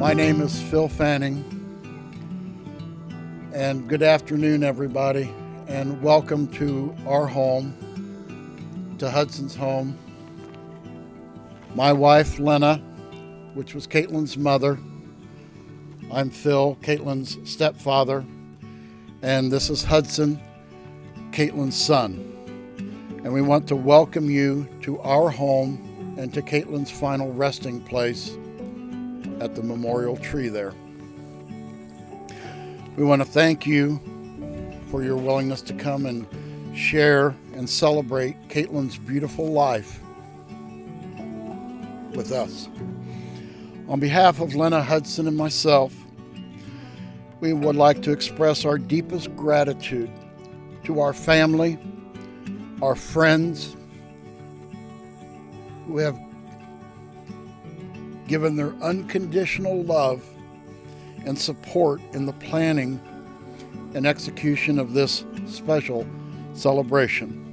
My name is Phil Fanning, and good afternoon, everybody, and welcome to our home, to Hudson's home. My wife, Lena, which was Kaitlin's mother. I'm Phil, Kaitlin's stepfather, and this is Hudson, Kaitlin's son. And we want to welcome you to our home and to Kaitlin's final resting place at the memorial tree there. We want to thank you for your willingness to come and share and celebrate Kaitlin's beautiful life with us. On behalf of Lena, Hudson, and myself, we would like to express our deepest gratitude to our family, our friends who have given their unconditional love and support in the planning and execution of this special celebration.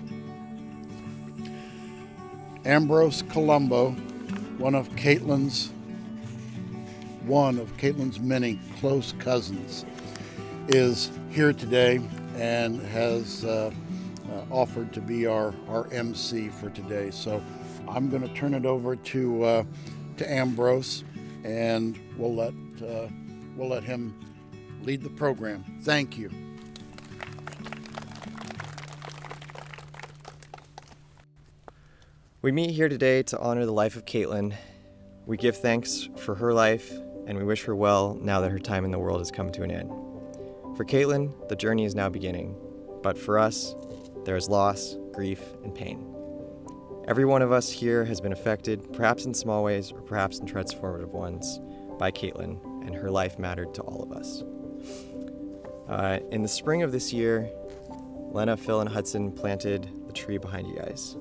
Ambrose Colombo, one of Kaitlin's many close cousins, is here today and has offered to be our MC for today. So I'm going to turn it over to Ambrose, and we'll let him lead the program. Thank you. We meet here today to honor the life of Kaitlin. We give thanks for her life, and we wish her well now that her time in the world has come to an end. For Kaitlin, the journey is now beginning, but for us, there is loss, grief, and pain. Every one of us here has been affected, perhaps in small ways or perhaps in transformative ones, by Kaitlin, and her life mattered to all of us. In the spring of this year, Lena, Phil, and Hudson planted the tree behind you guys.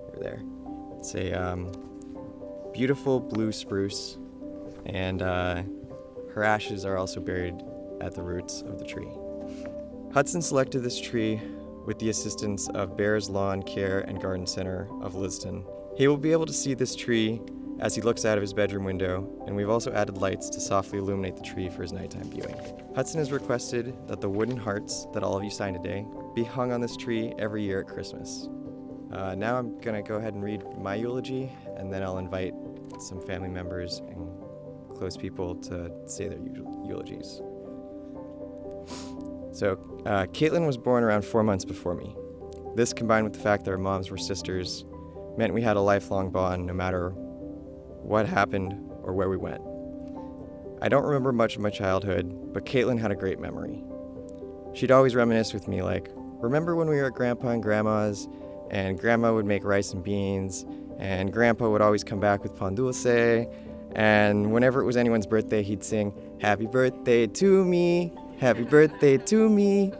Over there. It's a beautiful blue spruce, and her ashes are also buried at the roots of the tree. Hudson selected this tree with the assistance of Bears Lawn Care and Garden Center of Liston. He will be able to see this tree as he looks out of his bedroom window, and we've also added lights to softly illuminate the tree for his nighttime viewing. Hudson has requested that the wooden hearts that all of you signed today be hung on this tree every year at Christmas. Now I'm going to go ahead and read my eulogy, and then I'll invite some family members and close people to say their eulogies. So, Kaitlin was born around 4 months before me. This, combined with the fact that our moms were sisters, meant we had a lifelong bond no matter what happened or where we went. I don't remember much of my childhood, but Kaitlin had a great memory. She'd always reminisce with me like, remember when we were at Grandpa and Grandma's, and Grandma would make rice and beans, and Grandpa would always come back with pan dulce, and whenever it was anyone's birthday, he'd sing, "Happy birthday to me, happy birthday to me."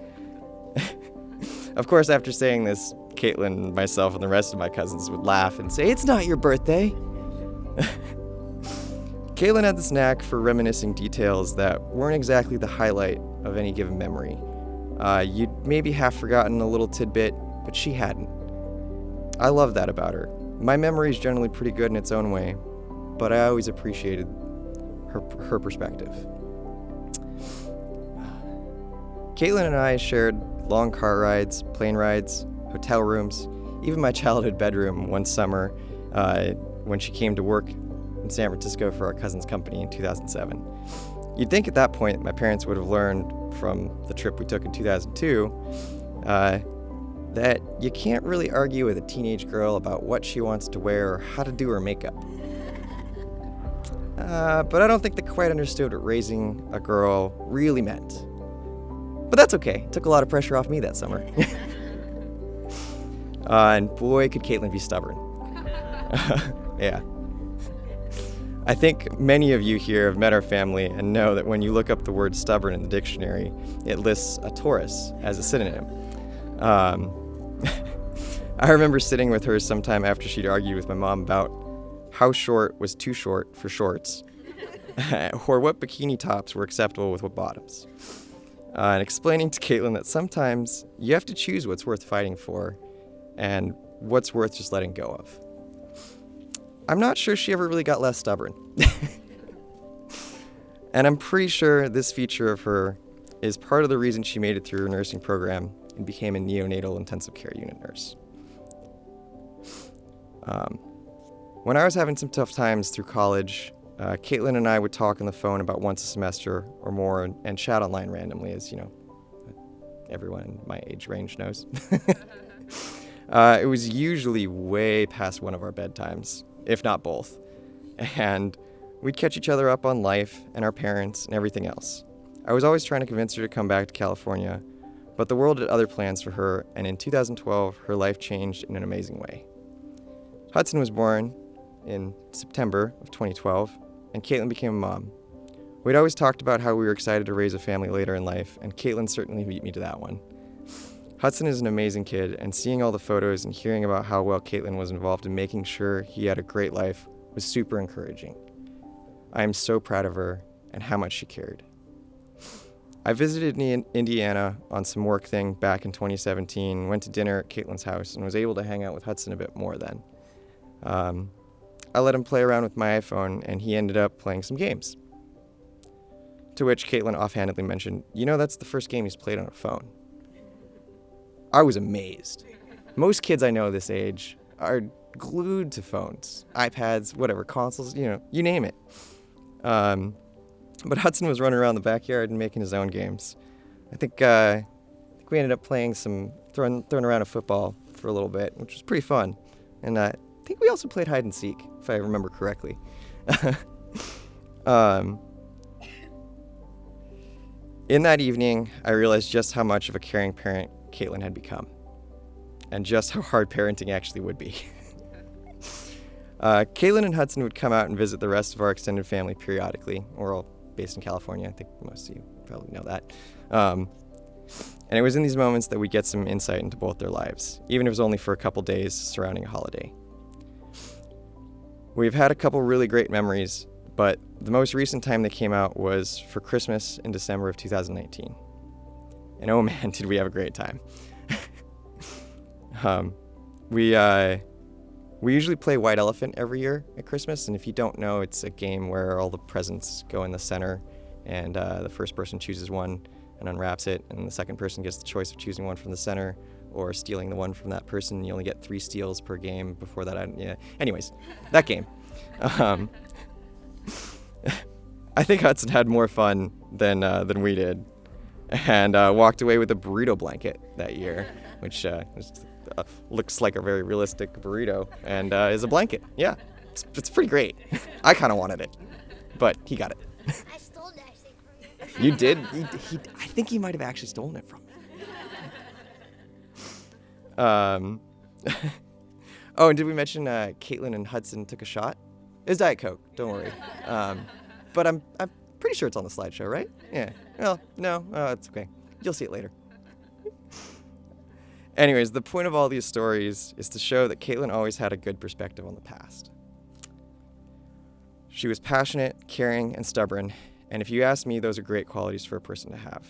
Of course, after saying this, Kaitlin, myself, and the rest of my cousins would laugh and say, "It's not your birthday." Kaitlin had this knack for reminiscing details that weren't exactly the highlight of any given memory. You'd maybe have forgotten a little tidbit, but she hadn't. I love that about her. My memory is generally pretty good in its own way, but I always appreciated her perspective. Kaitlin and I shared long car rides, plane rides, hotel rooms, even my childhood bedroom one summer when she came to work in San Francisco for our cousin's company in 2007. You'd think at that point my parents would have learned from the trip we took in 2002 that you can't really argue with a teenage girl about what she wants to wear or how to do her makeup. But I don't think they quite understood what raising a girl really meant. But that's okay. It took a lot of pressure off me that summer. And boy, could Kaitlin be stubborn. Yeah. I think many of you here have met our family and know that when you look up the word stubborn in the dictionary, it lists a Taurus as a synonym. I remember sitting with her sometime after she'd argued with my mom about how short was too short for shorts, or what bikini tops were acceptable with what bottoms. And explaining to Kaitlin that sometimes you have to choose what's worth fighting for and what's worth just letting go of. I'm not sure she ever really got less stubborn. And I'm pretty sure this feature of her is part of the reason she made it through her nursing program and became a neonatal intensive care unit nurse. When I was having some tough times through college, Kaitlin and I would talk on the phone about once a semester or more and chat online randomly, as everyone in my age range knows. It was usually way past one of our bedtimes, if not both. And we'd catch each other up on life and our parents and everything else. I was always trying to convince her to come back to California, but the world had other plans for her, and in 2012, her life changed in an amazing way. Hudson was born in September of 2012, and Kaitlin became a mom. We'd always talked about how we were excited to raise a family later in life, and Kaitlin certainly beat me to that one. Hudson is an amazing kid, and seeing all the photos and hearing about how well Kaitlin was involved in making sure he had a great life was super encouraging. I am so proud of her and how much she cared. I visited Indiana on some work thing back in 2017, went to dinner at Kaitlin's house, and was able to hang out with Hudson a bit more then. I let him play around with my iPhone, and he ended up playing some games. To which Kaitlin offhandedly mentioned, that's the first game he's played on a phone. I was amazed. Most kids I know this age are glued to phones, iPads, whatever, consoles, you name it. But Hudson was running around the backyard and making his own games. I think we ended up playing throwing around a football for a little bit, which was pretty fun. And I think we also played hide and seek, if I remember correctly. In that evening, I realized just how much of a caring parent Kaitlin had become, and just how hard parenting actually would be. Kaitlin and Hudson would come out and visit the rest of our extended family periodically. We're all based in California. I think most of you probably know that. And it was in these moments that we'd get some insight into both their lives, even if it was only for a couple days surrounding a holiday. We've had a couple really great memories, but the most recent time they came out was for Christmas in December of 2019. And oh man, did we have a great time. We usually play White Elephant every year at Christmas, and if you don't know, it's a game where all the presents go in the center, and the first person chooses one and unwraps it, and the second person gets the choice of choosing one from the center or stealing the one from that person. You only get 3 steals per game. Before that, Anyways, that game. I think Hudson had more fun than we did, and walked away with a burrito blanket that year, which looks like a very realistic burrito and is a blanket. Yeah, it's pretty great. I kind of wanted it, but he got it. I stole that thing from You did? I think he might have actually stolen it from me. Oh, and did we mention Kaitlin and Hudson took a shot? It was Diet Coke, don't worry. But I'm pretty sure it's on the slideshow, right? Yeah. Well, no, it's okay. You'll see it later. Anyways, the point of all these stories is to show that Kaitlin always had a good perspective on the past. She was passionate, caring, and stubborn, and if you ask me, those are great qualities for a person to have.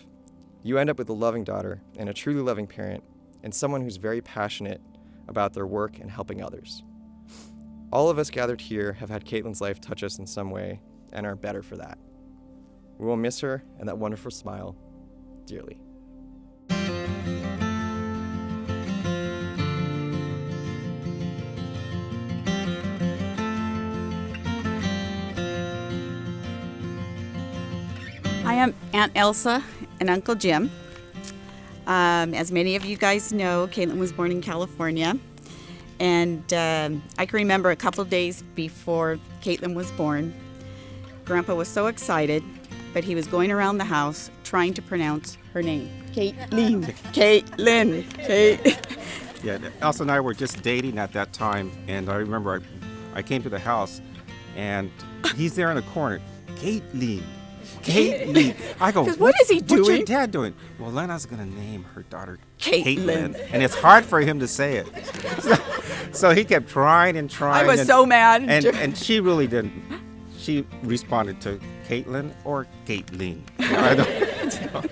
You end up with a loving daughter and a truly loving parent, and someone who's very passionate about their work and helping others. All of us gathered here have had Kaitlin's life touch us in some way and are better for that. We will miss her and that wonderful smile dearly. I am Aunt Elsa and Uncle Jim. As many of you guys know, Kaitlin was born in California, and I can remember a couple days before Kaitlin was born, Grandpa was so excited, but he was going around the house trying to pronounce her name. Kaitlin. Yeah, Elsa and I were just dating at that time, and I remember I came to the house, and he's there in the corner. Kaitlin. I go, what is he doing? What's your dad doing? Well, Lena's going to name her daughter Kaitlin. And it's hard for him to say it. So he kept trying and trying. I was so mad. And she really didn't. She responded to Kaitlin or Kaitlin. I don't know.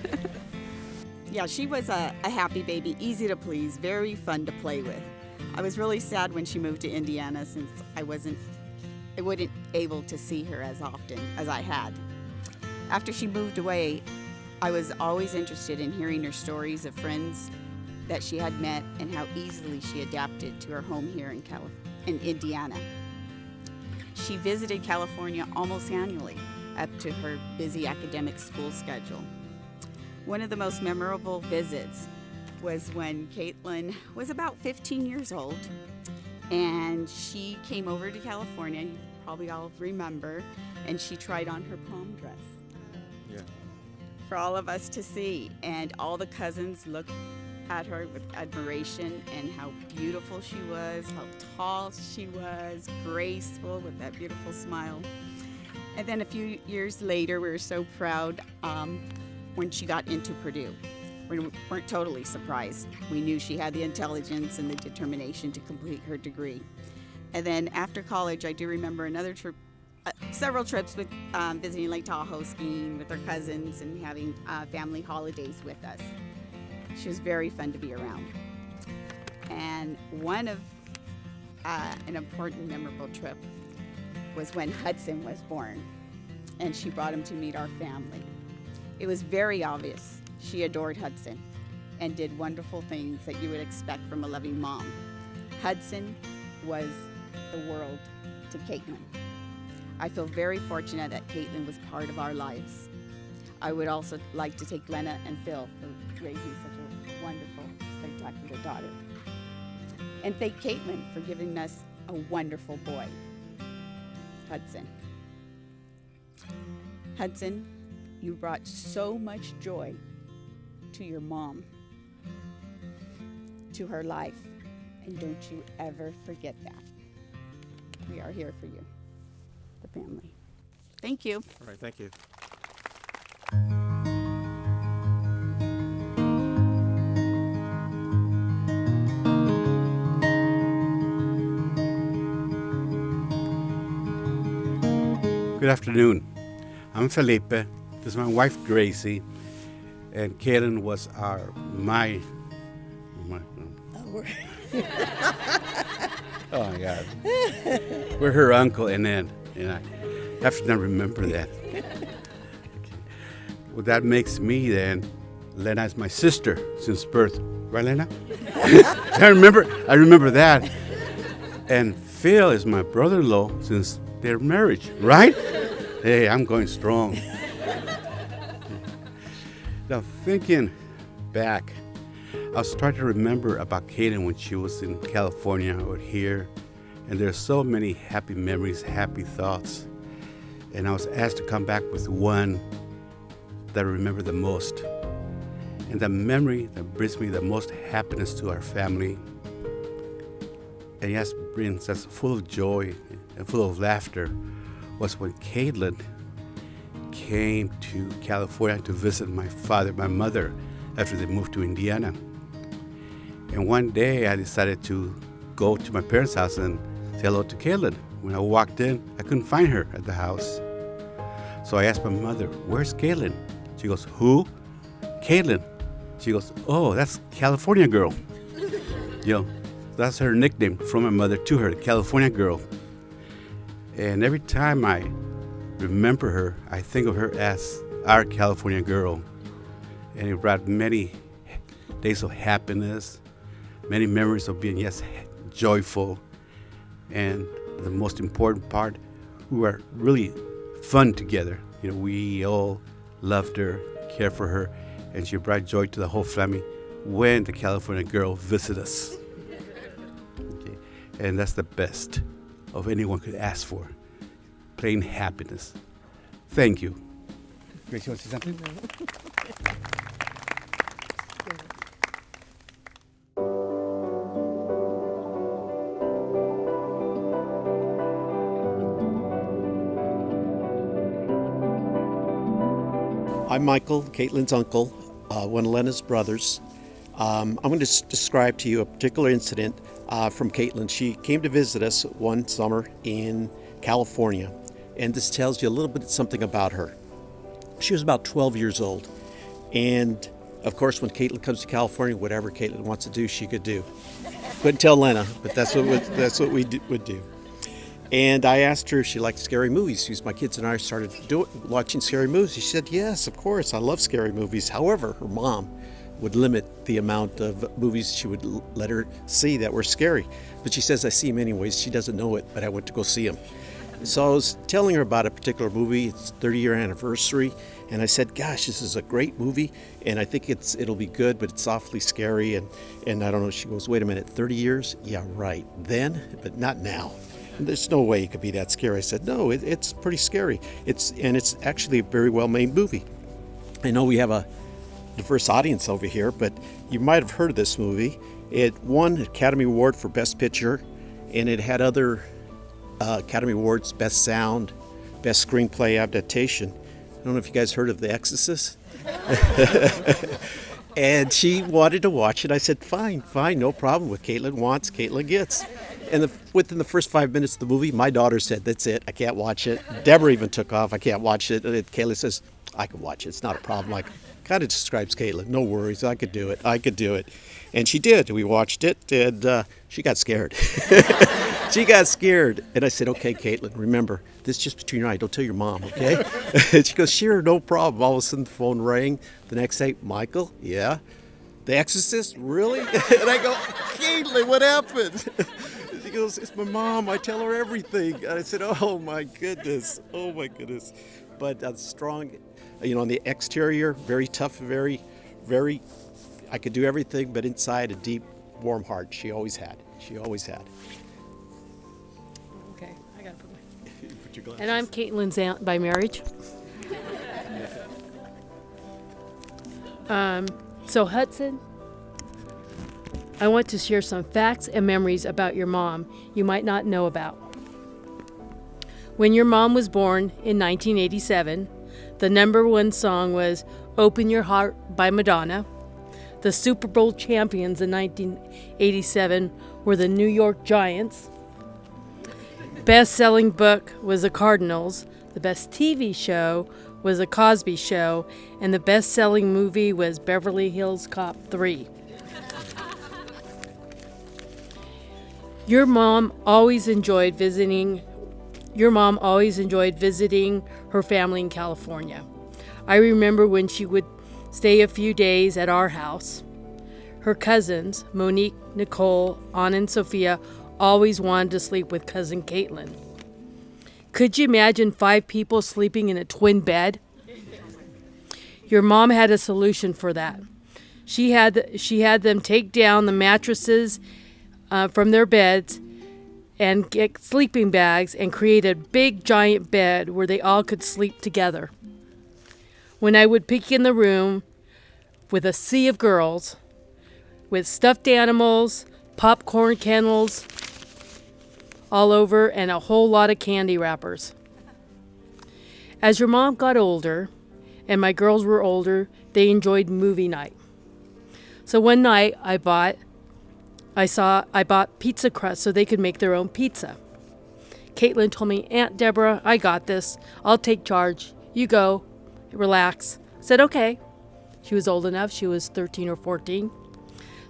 Yeah, she was a happy baby, easy to please, very fun to play with. I was really sad when she moved to Indiana since I wasn't able to see her as often as I had. After she moved away, I was always interested in hearing her stories of friends that she had met and how easily she adapted to her home here in Indiana. She visited California almost annually, up to her busy academic school schedule. One of the most memorable visits was when Kaitlin was about 15 years old, and she came over to California, you probably all remember, and she tried on her prom dress. Yeah. For all of us to see, and all the cousins looked at her with admiration and how beautiful she was, how tall she was, graceful with that beautiful smile. And then a few years later, we were so proud when she got into Purdue. We weren't totally surprised. We knew she had the intelligence and the determination to complete her degree. And then after college, I do remember another trip, several trips with visiting Lake Tahoe, skiing with her cousins, and having family holidays with us. She was very fun to be around. And one of an important, memorable trip was when Hudson was born, and she brought him to meet our family. It was very obvious she adored Hudson and did wonderful things that you would expect from a loving mom. Hudson was the world to Kaitlin. I feel very fortunate that Kaitlin was part of our lives. I would also like to take Lena and Phil for raising such a wonderful, spectacular daughter. And thank Kaitlin for giving us a wonderful boy, Hudson. Hudson, you brought so much joy to your mom, to her life, and don't you ever forget that. We are here for you, the family. Thank you. All right, thank you. Good afternoon. I'm Felipe. This is my wife, Gracie. And Kaitlin was my oh my God. We're her uncle and aunt, and I have to remember that. Okay. Well, that makes me then, Lena is my sister since birth. Right, Lena? I remember that. And Phil is my brother-in-law since their marriage, right? Hey, I'm going strong. Now, thinking back, I was trying to remember about Kaitlin when she was in California or here, and there's so many happy memories, happy thoughts. And I was asked to come back with one that I remember the most. And the memory that brings me the most happiness to our family, and yes, brings us full of joy and full of laughter, was when Kaitlin came to California to visit my father, my mother, after they moved to Indiana. And one day I decided to go to my parents' house and say hello to Kaitlin. When I walked in, I couldn't find her at the house. So I asked my mother, "Where's Kaitlin?" She goes, "Who?" "Kaitlin." She goes, "Oh, that's California girl." That's her nickname from my mother to her, California girl. And every time I remember her, I think of her as our California girl. And it brought many days of happiness, many memories of being, joyful. And the most important part, we were really fun together. We all loved her, cared for her, and she brought joy to the whole family when the California girl visited us. Okay. And that's the best of anyone could ask for, plain happiness. Thank you. Grace, you want to say something? I'm Michael, Kaitlin's uncle, one of Lena's brothers. I'm going to describe to you a particular incident from Kaitlin. She came to visit us one summer in California, and this tells you a little bit something about her. She was about 12 years old, and of course when Kaitlin comes to California, whatever Kaitlin wants to do, she could do. Couldn't tell Lena, but that's what we would do. And I asked her if she liked scary movies because my kids and I started watching scary movies. She said, yes, of course, I love scary movies. However, her mom would limit the amount of movies she would let her see that were scary. But she says, I see them anyways. She doesn't know it, but I went to go see them. So I was telling her about a particular movie. It's 30-year anniversary. And I said, gosh, this is a great movie. And I think it'll be good, but it's awfully scary. And I don't know. She goes, wait a minute, 30 years? Yeah, right. Then, but not now. There's no way it could be that scary. I said, no, it's pretty scary. It's actually a very well-made movie. I know we have a diverse audience over here, but you might have heard of this movie. It won an Academy Award for Best Picture, and it had other Academy Awards, Best Sound, Best Screenplay Adaptation. I don't know if you guys heard of The Exorcist. And she wanted to watch it. I said, fine, no problem. What Kaitlin wants, Kaitlin gets. And within the first 5 minutes of the movie, my daughter said, that's it, I can't watch it. Deborah even took off, I can't watch it. And Kaitlin says, I can watch it, it's not a problem. Like, kind of describes Kaitlin, no worries, I could do it. And she did. We watched it, and she got scared. She got scared. And I said, okay, Kaitlin, remember, this is just between you and I, don't tell your mom, okay? And she goes, sure, no problem. All of a sudden, the phone rang. The next day, Michael, yeah? The Exorcist, really? And I go, Kaitlin, what happened? She goes, it's my mom, I tell her everything. And I said, oh my goodness. But strong, on the exterior, very tough, very, I could do everything, but inside a deep, warm heart. She always had. Okay, I gotta put my... Put your glasses. And I'm Caitlin's aunt by marriage. So Hudson, I want to share some facts and memories about your mom you might not know about. When your mom was born in 1987, the #1 song was Open Your Heart by Madonna. The Super Bowl champions in 1987 were the New York Giants. Best-selling book was The Cardinals. The best TV show was The Cosby Show. And the best-selling movie was Beverly Hills Cop 3. Your mom always enjoyed visiting her family in California. I remember when she would stay a few days at our house. Her cousins, Monique, Nicole, Anna, and Sophia, always wanted to sleep with cousin Kaitlin. Could you imagine 5 people sleeping in a twin bed? Your mom had a solution for that. She had them take down the mattresses from their beds and get sleeping bags and create a big giant bed where they all could sleep together. When I would peek in the room with a sea of girls, with stuffed animals, popcorn kennels all over, and a whole lot of candy wrappers. As your mom got older, and my girls were older, they enjoyed movie night. So one night I bought pizza crust so they could make their own pizza. Kaitlin told me, Aunt Deborah, I got this. I'll take charge. You go. Relax. I said, okay. She was old enough. She was 13 or 14.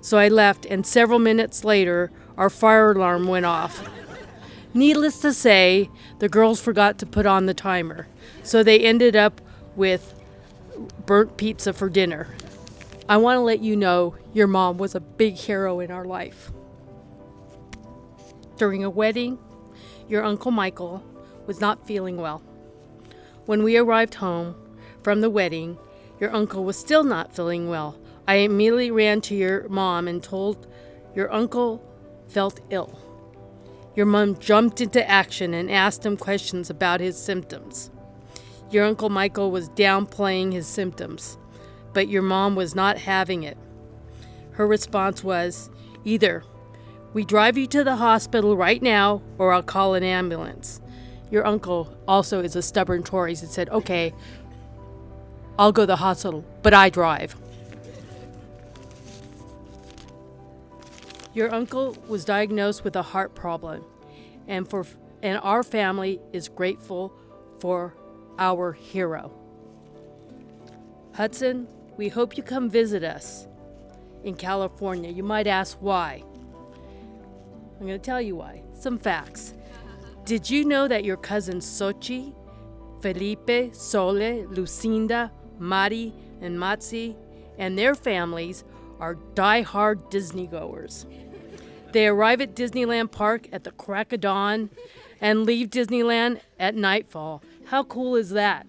So I left, and several minutes later, our fire alarm went off. Needless to say, the girls forgot to put on the timer. So they ended up with burnt pizza for dinner. I want to let you know your mom was a big hero in our life. During a wedding, your Uncle Michael was not feeling well. When we arrived home from the wedding, your uncle was still not feeling well. I immediately ran to your mom and told your uncle felt ill. Your mom jumped into action and asked him questions about his symptoms. Your Uncle Michael was downplaying his symptoms, but your mom was not having it. Her response was, either we drive you to the hospital right now or I'll call an ambulance. Your uncle also is a stubborn Tory. He said, okay, I'll go to the hospital, but I drive. Your uncle was diagnosed with a heart problem, and our family is grateful for our hero. Hudson, we hope you come visit us in California. You might ask why. I'm going to tell you why. Some facts. Did you know that your cousins Sochi, Felipe, Sole, Lucinda, Mari, and Matzi and their families are die-hard Disney goers? They arrive at Disneyland Park at the crack of dawn and leave Disneyland at nightfall. How cool is that?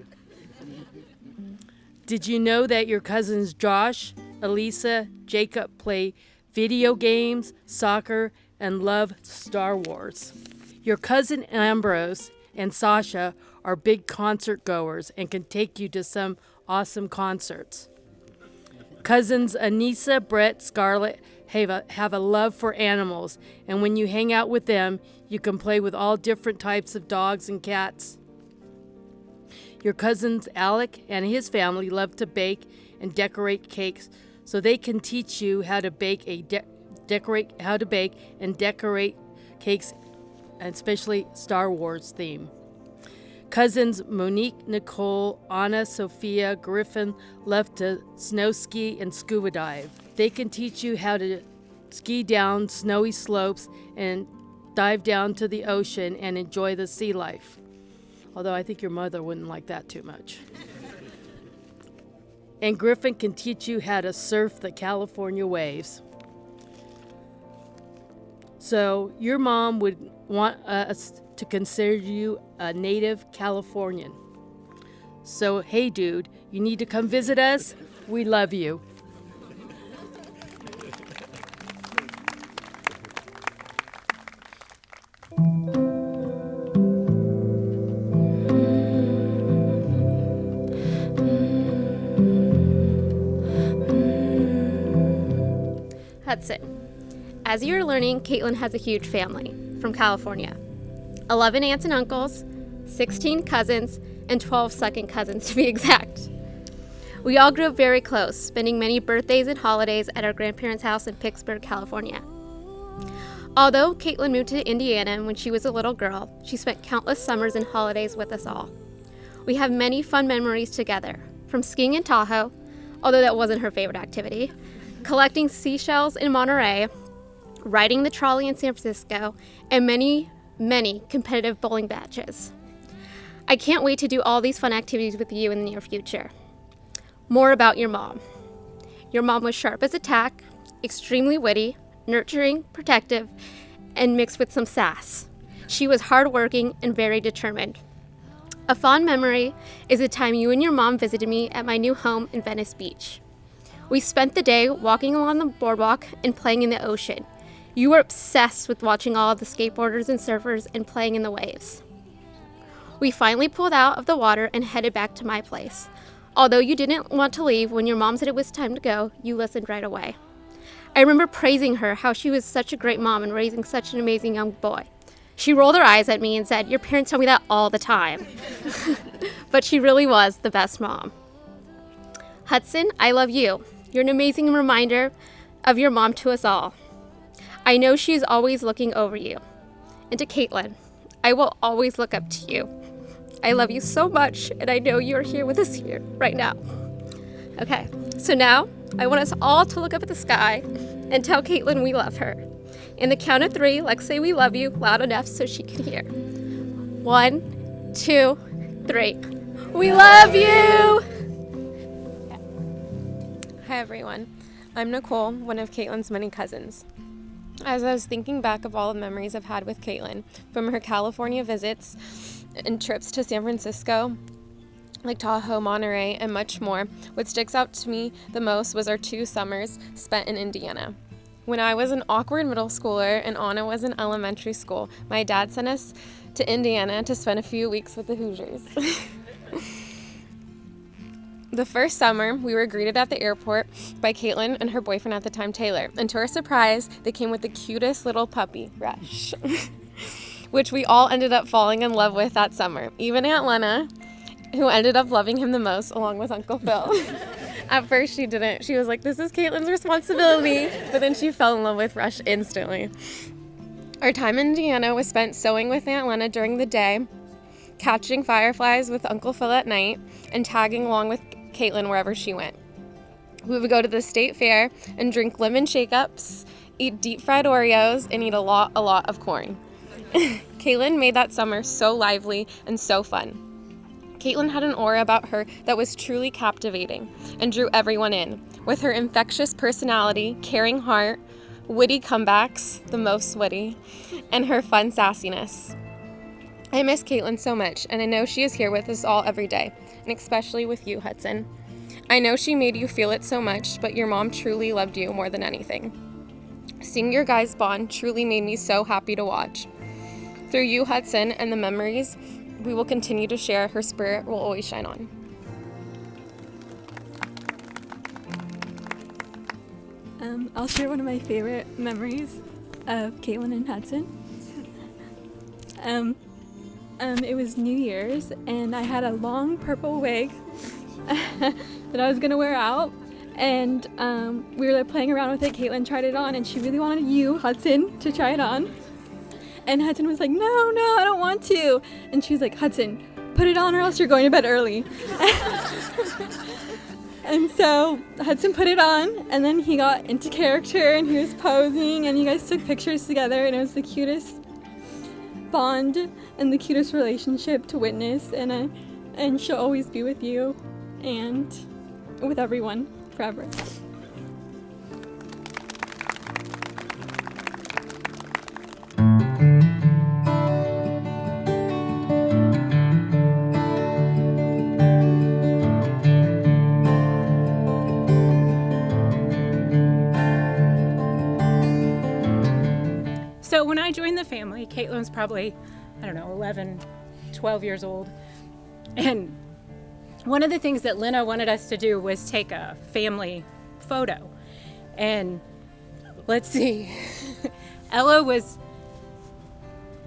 Did you know that your cousins Josh, Elisa, Jacob play video games, soccer, and love Star Wars? Your cousin Ambrose and Sasha are big concert goers and can take you to some awesome concerts. Cousins Anissa, Brett, Scarlett have a love for animals, and when you hang out with them, you can play with all different types of dogs and cats. Your cousins Alec and his family love to bake and decorate cakes, so they can teach you how to bake and decorate cakes, especially Star Wars theme. Cousins Monique, Nicole, Anna, Sophia, Griffin love to snow ski and scuba dive. They can teach you how to ski down snowy slopes and dive down to the ocean and enjoy the sea life. Although I think your mother wouldn't like that too much. And Griffin can teach you how to surf the California waves. So your mom would want us to consider you a native Californian. So hey dude, you need to come visit us. We love you. Hudson. As you are learning, Kaitlin has a huge family from California. 11 aunts and uncles, 16 cousins, and 12 second cousins to be exact. We all grew up very close, spending many birthdays and holidays at our grandparents' house in Pittsburgh, California. Although Kaitlin moved to Indiana when she was a little girl, she spent countless summers and holidays with us all. We have many fun memories together, from skiing in Tahoe, although that wasn't her favorite activity, collecting seashells in Monterey, riding the trolley in San Francisco, and many, many competitive bowling matches. I can't wait to do all these fun activities with you in the near future. More about your mom. Your mom was sharp as a tack, extremely witty, nurturing, protective, and mixed with some sass. She was hardworking and very determined. A fond memory is the time you and your mom visited me at my new home in Venice Beach. We spent the day walking along the boardwalk and playing in the ocean. You were obsessed with watching all of the skateboarders and surfers and playing in the waves. We finally pulled out of the water and headed back to my place. Although you didn't want to leave when your mom said it was time to go, you listened right away. I remember praising her how she was such a great mom and raising such an amazing young boy. She rolled her eyes at me and said, "Your parents tell me that all the time." But she really was the best mom. Hudson, I love you. You're an amazing reminder of your mom to us all. I know she is always looking over you. And to Kaitlin, I will always look up to you. I love you so much, and I know you're here with us here right now. Okay, so now I want us all to look up at the sky and tell Kaitlin we love her. In the count of 3, let's say we love you loud enough so she can hear. 1, 2, 3. We love you! Hi everyone, I'm Nicole, one of Kaitlin's many cousins. As I was thinking back of all the memories I've had with Kaitlin, from her California visits and trips to San Francisco, like Tahoe, Monterey, and much more, what sticks out to me the most was our 2 summers spent in Indiana. When I was an awkward middle schooler and Anna was in elementary school, my dad sent us to Indiana to spend a few weeks with the Hoosiers. The first summer, we were greeted at the airport by Kaitlin and her boyfriend at the time, Taylor. And to our surprise, they came with the cutest little puppy, Rush, which we all ended up falling in love with that summer. Even Aunt Lena, who ended up loving him the most, along with Uncle Phil. At first, she didn't. She was like, "This is Kaitlin's responsibility." But then she fell in love with Rush instantly. Our time in Indiana was spent sewing with Aunt Lena during the day, catching fireflies with Uncle Phil at night, and tagging along with Kaitlin wherever she went. We would go to the state fair and drink lemon shake-ups, eat deep-fried Oreos, and eat a lot of corn. Kaitlin made that summer so lively and so fun. Kaitlin had an aura about her that was truly captivating and drew everyone in, with her infectious personality, caring heart, witty comebacks, the most witty, and her fun sassiness. I miss Kaitlin so much, and I know she is here with us all every day, and especially with you, Hudson. I know she made you feel it so much, but your mom truly loved you more than anything. Seeing your guys' bond truly made me so happy to watch. Through you, Hudson, and the memories we will continue to share, her spirit will always shine on. I'll share one of my favorite memories of Kaitlin and Hudson. It was New Year's, and I had a long purple wig that I was gonna wear out, and we were playing around with it. Kaitlin tried it on, and she really wanted you, Hudson, to try it on. And Hudson was like, no, I don't want to. And she was like, Hudson, put it on or else you're going to bed early. And so Hudson put it on, and then he got into character, and he was posing, and you guys took pictures together, and it was the cutest bond and the cutest relationship to witness, and she'll always be with you and with everyone forever. So when I joined the family, Kaitlin was probably, 11, 12 years old. And one of the things that Lena wanted us to do was take a family photo. And let's see, Ella was,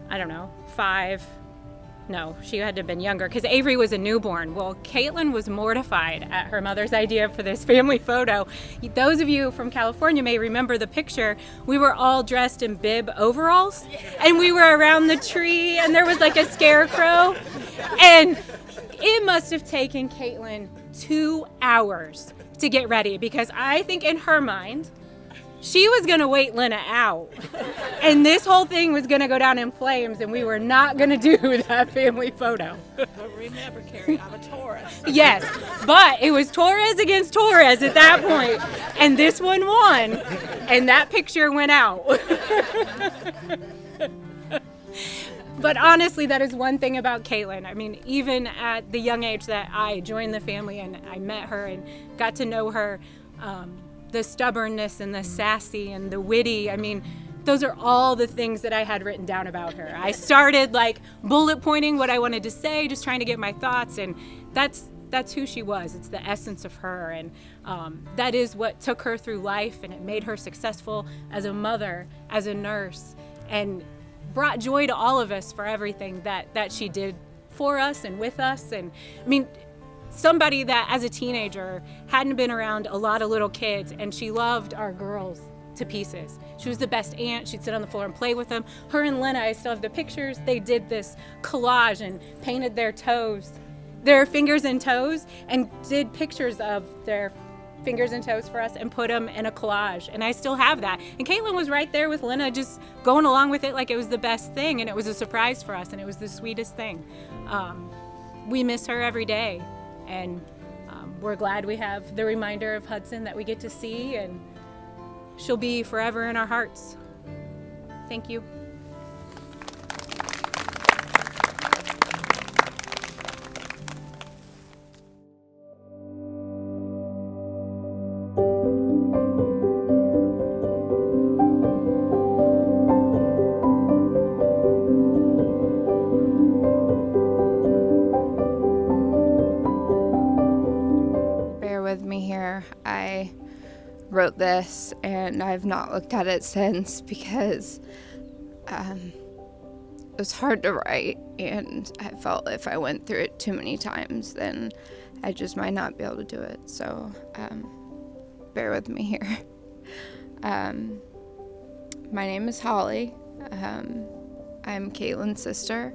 5. No, she had to have been younger because Avery was a newborn. Well, Kaitlin was mortified at her mother's idea for this family photo. Those of you from California may remember the picture. We were all dressed in bib overalls, and we were around the tree, and there was like a scarecrow. And it must have taken Kaitlin 2 hours to get ready because I think in her mind, she was going to wait Lena out, and this whole thing was going to go down in flames, and we were not going to do that family photo. But remember, Carrie, I'm a Taurus. Yes, but it was Torres against Torres at that point, and this one won, and that picture went out. But honestly, that is one thing about Kaitlin. I mean, even at the young age that I joined the family and I met her and got to know her, the stubbornness and the sassy and the witty, those are all the things that I had written down about her. I started bullet pointing what I wanted to say, just trying to get my thoughts, and that's who she was. It's the essence of her, and that is what took her through life, and it made her successful as a mother, as a nurse, and brought joy to all of us for everything that she did for us and with us. And somebody that as a teenager hadn't been around a lot of little kids, and she loved our girls to pieces. She was the best aunt. She'd sit on the floor and play with them. Her and Lena, I still have the pictures. They did this collage and painted their fingers and toes, and did pictures of their fingers and toes for us and put them in a collage. And I still have that. And Kaitlin was right there with Lena, just going along with it like it was the best thing, and it was a surprise for us, and it was the sweetest thing. We miss her every day. And we're glad we have the reminder of Hudson that we get to see, and she'll be forever in our hearts. Thank you. I wrote this and I've not looked at it since because it was hard to write, and I felt if I went through it too many times then I just might not be able to do it, so bear with me here. My name is Holly. I'm Caitlin's sister.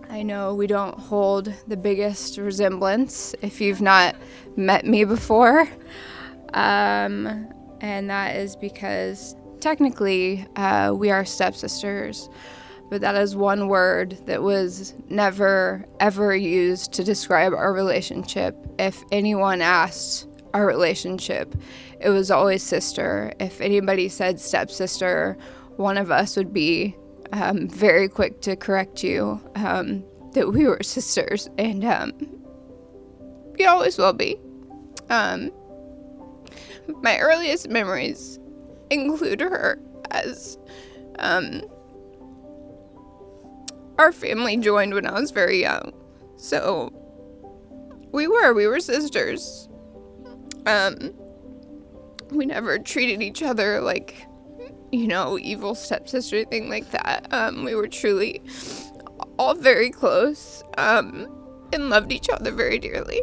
I know we don't hold the biggest resemblance if you've not met me before. And that is because technically, we are stepsisters, but that is one word that was never, ever used to describe our relationship. If anyone asked our relationship, it was always sister. If anybody said stepsister, one of us would be very quick to correct you that we were sisters, and we always will be. My earliest memories include her as our family joined when I was very young. So we were sisters. We never treated each other like, evil stepsister, thing like that. We were truly all very close, and loved each other very dearly.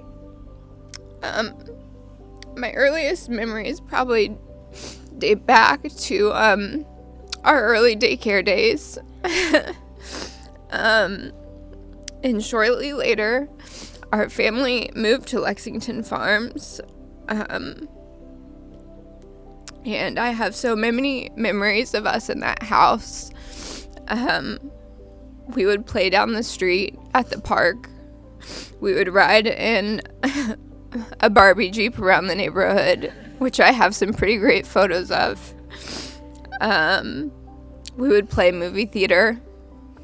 My earliest memories probably date back to our early daycare days. And shortly later, our family moved to Lexington Farms. And I have so many memories of us in that house. We would play down the street at the park. We would ride in a Barbie Jeep around the neighborhood, which I have some pretty great photos of. We would play movie theater.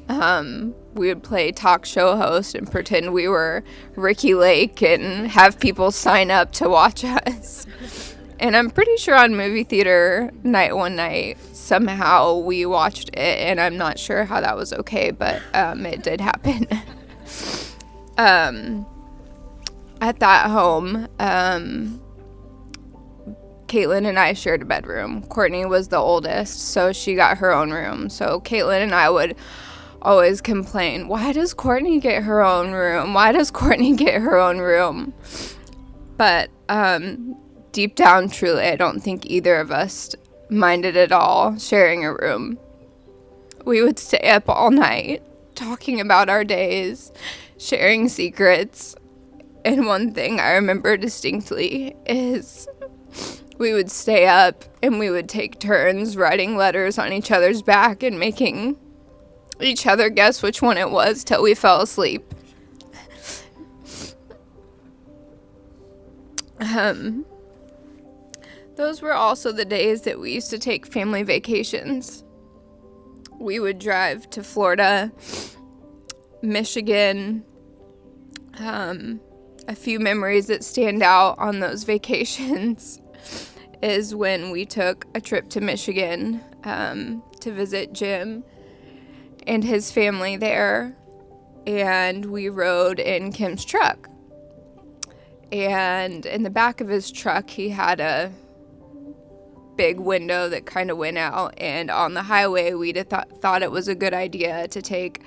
We would play talk show host and pretend we were Ricky Lake and have people sign up to watch us. And I'm pretty sure on movie theater night one night, somehow we watched it, and I'm not sure how that was okay, but it did happen. At that home, Kaitlin and I shared a bedroom. Courtney was the oldest, so she got her own room. So Kaitlin and I would always complain, why does Courtney get her own room? Why does Courtney get her own room? But deep down, truly, I don't think either of us minded at all sharing a room. We would stay up all night talking about our days, sharing secrets. And one thing I remember distinctly is we would stay up and we would take turns writing letters on each other's back and making each other guess which one it was till we fell asleep. Those were also the days that we used to take family vacations. We would drive to Florida, Michigan. A few memories that stand out on those vacations is when we took a trip to Michigan to visit Jim and his family there, and we rode in Kim's truck. And in the back of his truck, he had a big window that kind of went out, and on the highway, we'd thought it was a good idea to take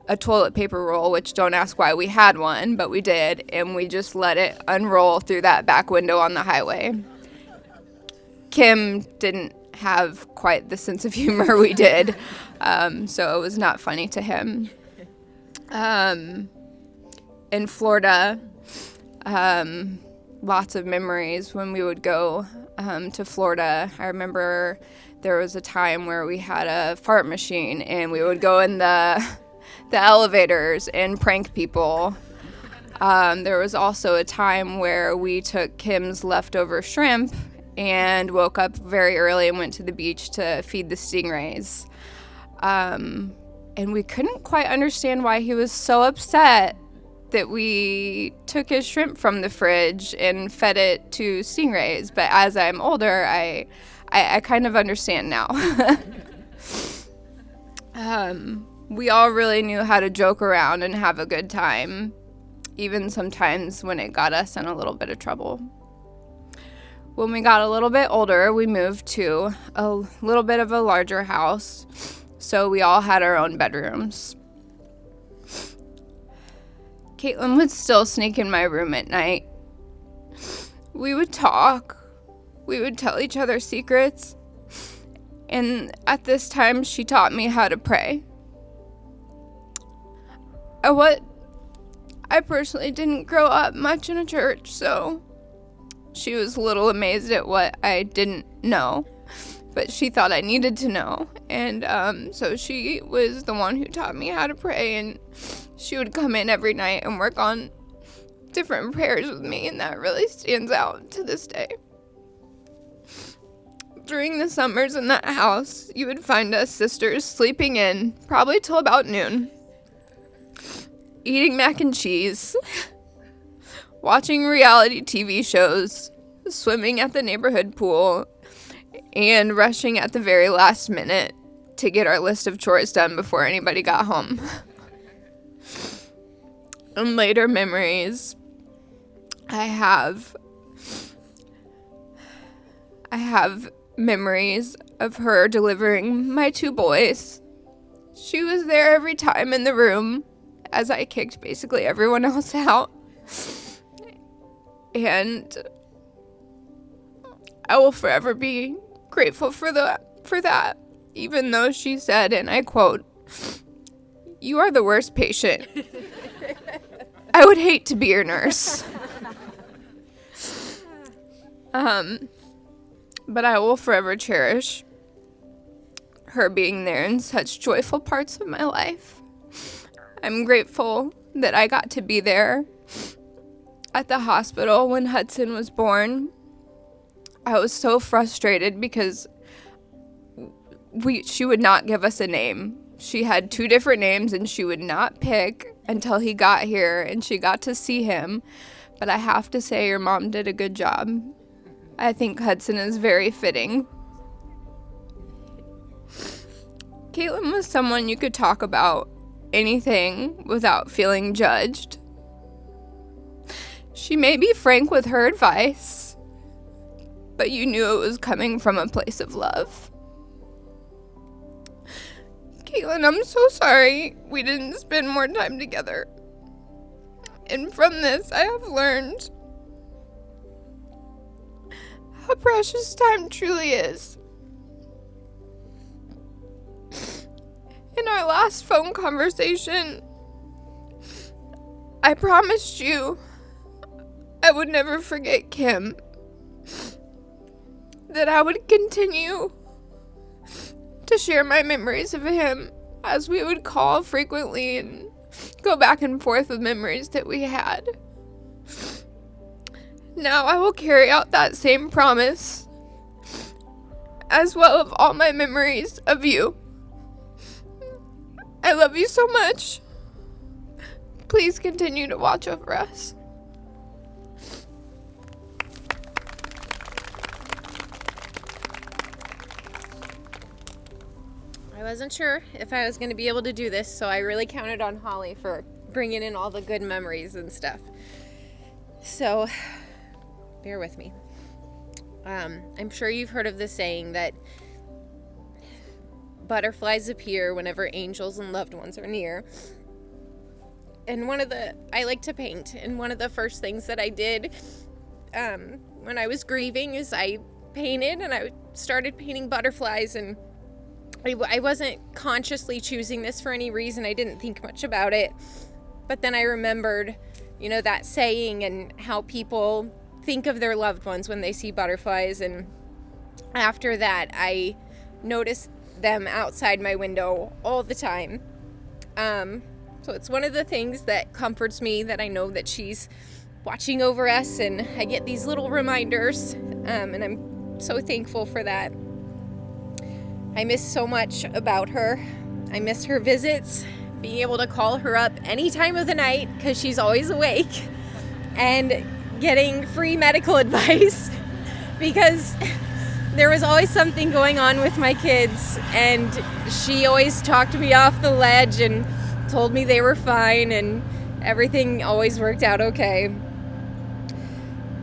a toilet paper roll, which don't ask why we had one, but we did, and we just let it unroll through that back window on the highway. Kim didn't have quite the sense of humor we did, so it was not funny to him. In Florida, lots of memories when we would go to Florida. I remember there was a time where we had a fart machine, and we would go in the elevators and prank people. There was also a time where we took Kim's leftover shrimp and woke up very early and went to the beach to feed the stingrays. And we couldn't quite understand why he was so upset that we took his shrimp from the fridge and fed it to stingrays. But as I'm older, I kind of understand now. We all really knew how to joke around and have a good time, even sometimes when it got us in a little bit of trouble. When we got a little bit older, we moved to a little bit of a larger house, so we all had our own bedrooms. Kaitlin would still sneak in my room at night. We would talk. We would tell each other secrets. And at this time, she taught me how to pray. I personally didn't grow up much in a church, so she was a little amazed at what I didn't know. but she thought I needed to know. And so she was the one who taught me how to pray, and she would come in every night and work on different prayers with me, and that really stands out to this day. During the summers in that house, you would find us sisters sleeping in probably till about noon, eating mac and cheese, watching reality TV shows, swimming at the neighborhood pool, and rushing at the very last minute to get our list of chores done before anybody got home. In later memories, I have memories of her delivering my 2 boys. She was there every time in the room as I kicked basically everyone else out. And I will forever be grateful for that, even though she said, and I quote, "You are the worst patient. I would hate to be your nurse." But I will forever cherish her being there in such joyful parts of my life. I'm grateful that I got to be there at the hospital when Hudson was born. I was so frustrated because she would not give us a name. She had 2 different names and she would not pick until he got here and she got to see him. But I have to say, your mom did a good job. I think Hudson is very fitting. Kaitlin was someone you could talk about anything without feeling judged. She may be frank with her advice, but you knew it was coming from a place of love. Kaitlin, I'm so sorry we didn't spend more time together. And from this, I have learned how precious time truly is. In our last phone conversation, I promised you I would never forget Kim, that I would continue to share my memories of him as we would call frequently and go back and forth with memories that we had. Now I will carry out that same promise, as well as all my memories of you. I love you so much. Please continue to watch over us. I wasn't sure if I was going to be able to do this, so I really counted on Holly for bringing in all the good memories and stuff. So, bear with me. I'm sure you've heard of the saying that butterflies appear whenever angels and loved ones are near. And I like to paint, and one of the first things that I did when I was grieving is I painted, and I started painting butterflies, and I wasn't consciously choosing this for any reason. I didn't think much about it. But then I remembered, that saying and how people think of their loved ones when they see butterflies. And after that, I noticed them outside my window all the time. So it's one of the things that comforts me, that I know that she's watching over us, and I get these little reminders, and I'm so thankful for that. I miss so much about her. I miss her visits, being able to call her up any time of the night because she's always awake, and getting free medical advice because there was always something going on with my kids, and she always talked me off the ledge and told me they were fine, and everything always worked out okay.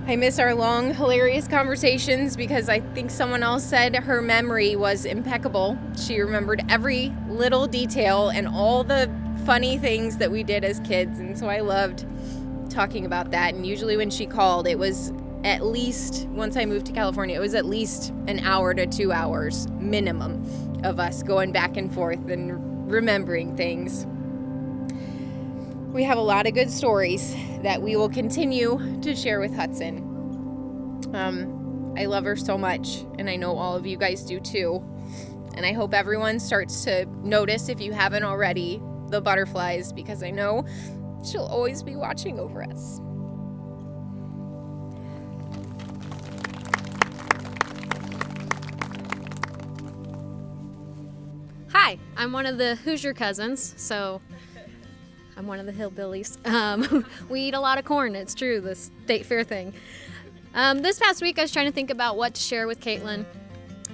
I miss our long, hilarious conversations because I think someone else said her memory was impeccable. She remembered every little detail and all the funny things that we did as kids, and so I loved talking about that. And usually when she called, it was at least, once I moved to California, it was at least an hour to 2 hours minimum of us going back and forth and remembering things. We have a lot of good stories that we will continue to share with Hudson. I love her so much, and I know all of you guys do too. And I hope everyone starts to notice, if you haven't already, the butterflies, because I know she'll always be watching over us. Hi, I'm one of the Hoosier cousins, so I'm one of the hillbillies. We eat a lot of corn, it's true, the state fair thing. This past week I was trying to think about what to share with Kaitlin,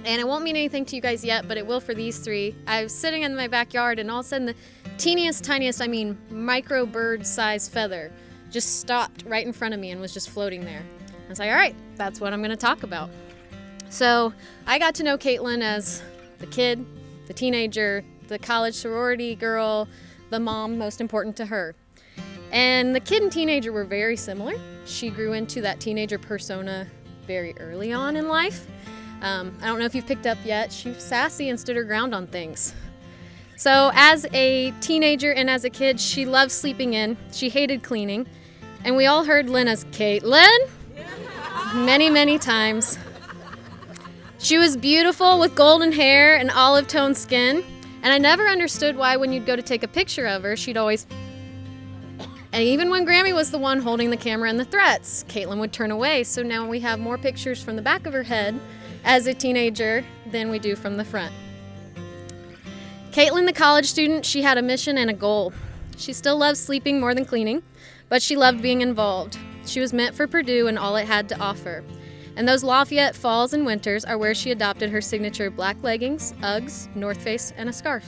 and it won't mean anything to you guys yet, but it will for these three. I was sitting in my backyard, and all of a sudden the teeniest, tiniest, micro bird-sized feather just stopped right in front of me and was just floating there. I was like, all right, that's what I'm going to talk about. So I got to know Kaitlin as the kid, the teenager, the college sorority girl, the mom, most important to her. And the kid and teenager were very similar. She grew into that teenager persona very early on in life. I don't know if you've picked up yet, she was sassy and stood her ground on things. So as a teenager and as a kid, she loved sleeping in. She hated cleaning. And we all heard Lena's Kaitlin many, many times. She was beautiful with golden hair and olive-toned skin. And I never understood why when you'd go to take a picture of her, she'd always... And even when Grammy was the one holding the camera and the threats, Kaitlin would turn away. So now we have more pictures from the back of her head as a teenager than we do from the front. Kaitlin, the college student, she had a mission and a goal. She still loved sleeping more than cleaning, but she loved being involved. She was meant for Purdue and all it had to offer. And those Lafayette falls and winters are where she adopted her signature black leggings, Uggs, North Face, and a scarf.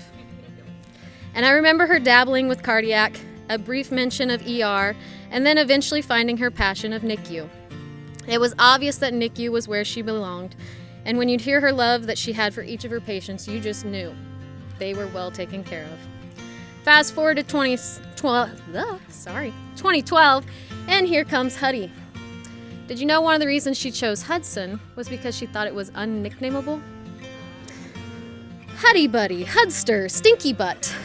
And I remember her dabbling with cardiac, a brief mention of ER, and then eventually finding her passion of NICU. It was obvious that NICU was where she belonged, and when you'd hear her love that she had for each of her patients, you just knew they were well taken care of. Fast forward to 2012, and here comes Huddy. Did you know one of the reasons she chose Hudson was because she thought it was unnicknameable? Huddy Buddy, Hudster, Stinky Butt.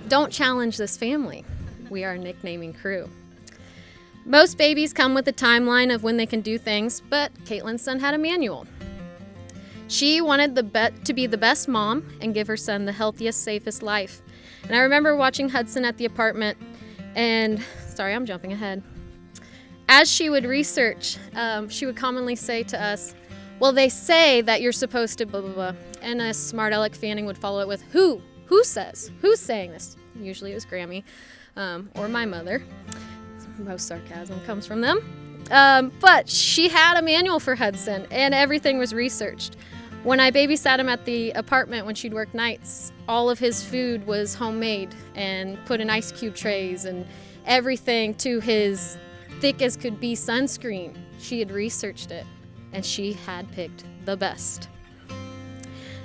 Don't challenge this family. We are a nicknaming crew. Most babies come with a timeline of when they can do things, but Kaitlin's son had a manual. She wanted to be the best mom and give her son the healthiest, safest life. And I remember watching Hudson at the apartment, and sorry, I'm jumping ahead. As she would research, she would commonly say to us, well, they say that you're supposed to blah, blah, blah. And a smart aleck Fanning would follow it with, who? Who says? Who's saying this? Usually it was Grammy or my mother. Most sarcasm comes from them. But she had a manual for Hudson, and everything was researched. When I babysat him at the apartment when she'd work nights, all of his food was homemade and put in ice cube trays and everything to his thick as could be sunscreen. She had researched it, and she had picked the best.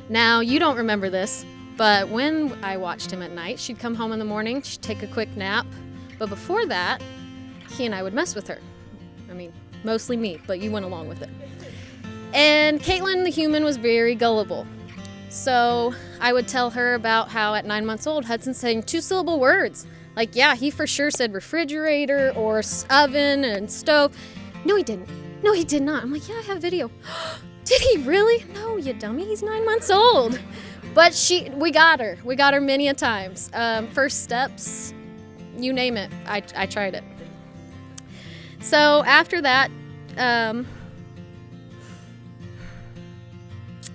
Now, you don't remember this, but when I watched him at night, she'd come home in the morning, she'd take a quick nap, but before that, he and I would mess with her. I mean, mostly me, but you went along with it. And Kaitlin, the human, was very gullible. So I would tell her about how at 9 months old, Hudson's saying 2-syllable words. Like, yeah, he for sure said refrigerator or oven and stove. No, he didn't. No, he did not. I'm like, yeah, I have video. Did he really? No, you dummy. He's 9 months old. But we got her. We got her many a times. First steps, you name it. I tried it. So after that,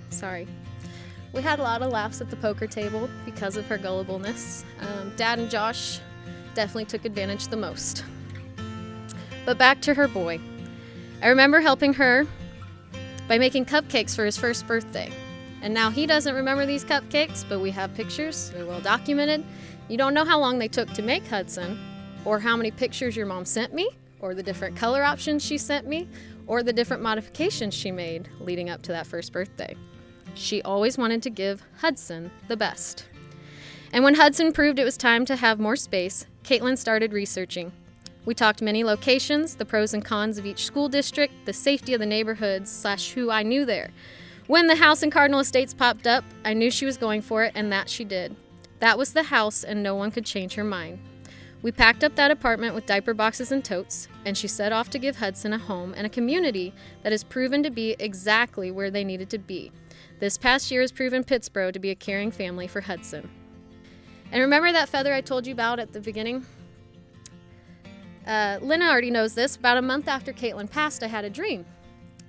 sorry. We had a lot of laughs at the poker table because of her gullibleness. Dad and Josh definitely took advantage the most. But back to her boy. I remember helping her by making cupcakes for his first birthday. And now he doesn't remember these cupcakes, but we have pictures. They're well documented. You don't know how long they took to make Hudson, or how many pictures your mom sent me, or the different color options she sent me, or the different modifications she made leading up to that first birthday. She always wanted to give Hudson the best. And when Hudson proved it was time to have more space, Kaitlin started researching. We talked many locations, the pros and cons of each school district, the safety of the neighborhoods / who I knew there. When the house in Cardinal Estates popped up, I knew she was going for it, and that she did. That was the house, and no one could change her mind. We packed up that apartment with diaper boxes and totes, and she set off to give Hudson a home and a community that has proven to be exactly where they needed to be. This past year has proven Pittsburgh to be a caring family for Hudson. And remember that feather I told you about at the beginning? Lena already knows this. About a month after Kaitlin passed, I had a dream.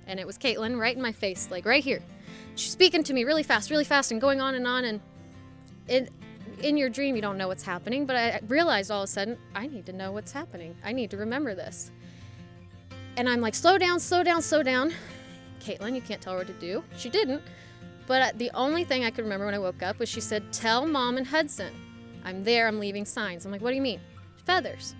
And it was Kaitlin right in my face, like right here. She's speaking to me really fast, and going on. And in your dream, you don't know what's happening. But I realized all of a sudden, I need to know what's happening. I need to remember this. And I'm like, slow down. Kaitlin, you can't tell her what to do. She didn't. But the only thing I could remember when I woke up was she said, tell Mom and Hudson. I'm there, I'm leaving signs. I'm like, what do you mean? Feathers.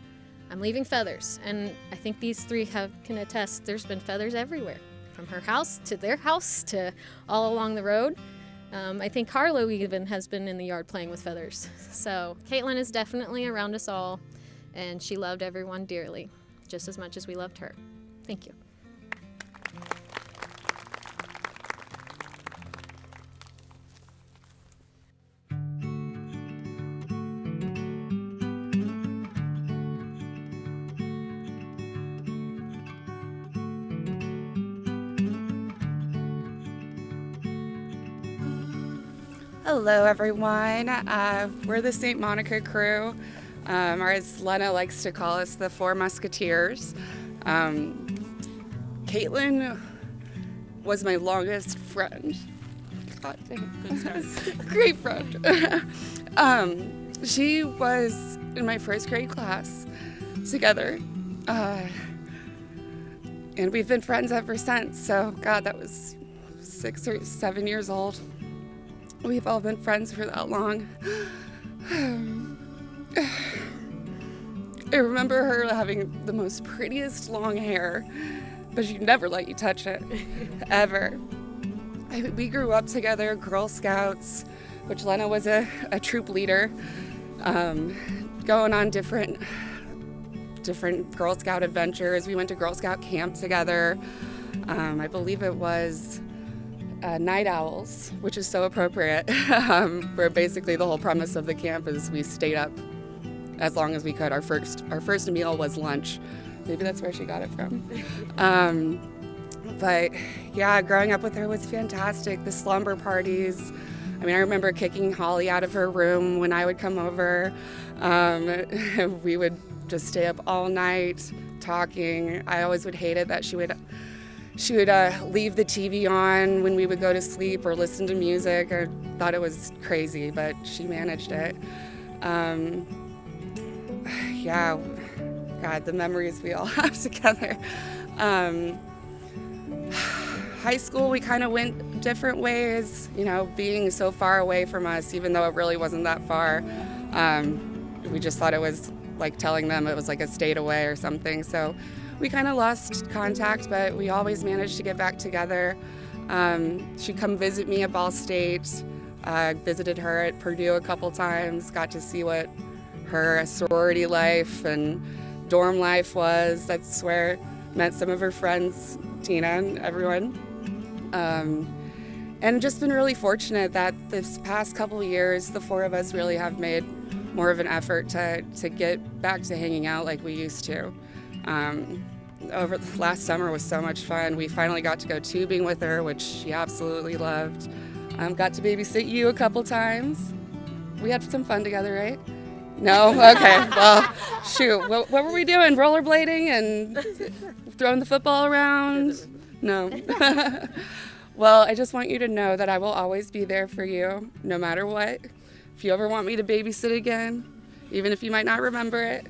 I'm leaving feathers. And I think these three can attest, there's been feathers everywhere. From her house to their house to all along the road. I think Harlow even has been in the yard playing with feathers. So Kaitlin is definitely around us all, and she loved everyone dearly, just as much as we loved her. Thank you. Hello, everyone. We're the St. Monica crew, or as Lena likes to call us, the Four Musketeers. Kaitlin was my longest friend. God dang. Great friend. She was in my first grade class together, and we've been friends ever since. So, God, that was 6 or 7 years old. We've all been friends for that long. I remember her having the most prettiest long hair, but she'd never let you touch it, ever. We grew up together, Girl Scouts, which Lena was a troop leader, going on different Girl Scout adventures. We went to Girl Scout camp together. I believe it was Night Owls, which is so appropriate, where basically the whole premise of the camp is we stayed up as long as we could. Our first meal was lunch. Maybe that's where she got it from. But yeah, growing up with her was fantastic. The slumber parties. I mean, I remember kicking Holly out of her room when I would come over. We would just stay up all night talking. I always would hate it that she would leave the TV on when we would go to sleep or listen to music. I thought it was crazy, but she managed it. Yeah, God, the memories we all have together. High school, we kind of went different ways, being so far away from us, even though it really wasn't that far. We just thought it was like telling them it was like a state away or something. So we kind of lost contact, but we always managed to get back together. She'd come visit me at Ball State. Visited her at Purdue a couple times, got to see what her sorority life and dorm life was. That's where I met some of her friends, Tina and everyone. And just been really fortunate that this past couple of years, the four of us really have made more of an effort to get back to hanging out like we used to. Over the last summer was so much fun. We finally got to go tubing with her, which she absolutely loved. Got to babysit you a couple times. We had some fun together, right? No? Okay. Well, shoot. What were we doing? Rollerblading and throwing the football around? No. Well, I just want you to know that I will always be there for you, no matter what. If you ever want me to babysit again, even if you might not remember it,